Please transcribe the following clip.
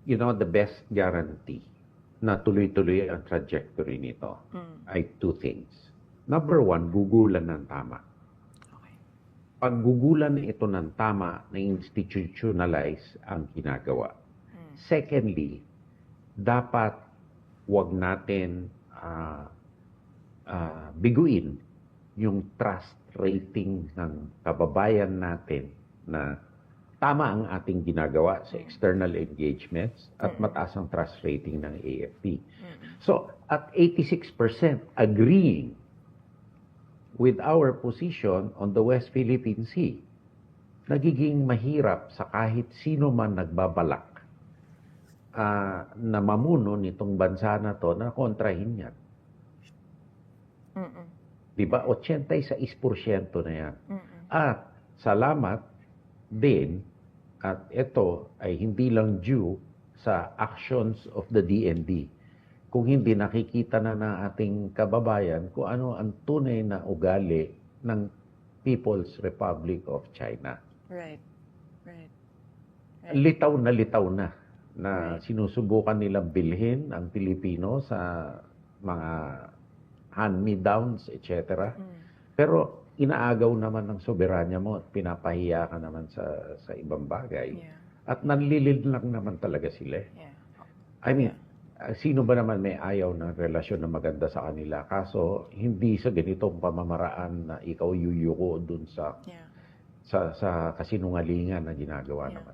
the best guarantee na tuloy-tuloy ang trajectory nito ay two things. Number one, gugulan ng tama. Okay. Pag gugulan ito ng tama, na institutionalize ang ginagawa. Secondly, dapat wag natin biguin yung trust rating ng kababayan natin na tama ang ating ginagawa sa external engagements at mataas ang trust rating ng AFP. So, at 86% agreeing with our position on the West Philippine Sea, nagiging mahirap sa kahit sino man nagbabalak na mamuno nitong bansa na to na kontrahin yan. Diba? 86% na yan. At salamat din, at ito ay hindi lang due sa actions of the DND. Kung hindi, nakikita na ng ating kababayan kung ano ang tunay na ugali ng People's Republic of China. Right. Litaw na sinusubukan nilang bilhin ang Pilipino sa mga hand-me-downs, etc. Pero inaagaw naman ng soberanya mo at pinapahiya ka naman sa ibang bagay. Yeah. At nanlilid lang naman talaga sila. Yeah. I mean, sino ba naman may ayaw ng relasyon na maganda sa kanila? Kaso, hindi sa ganitong pamamaraan na ikaw yuyuko dun sa kasinungalingan na ginagawa naman.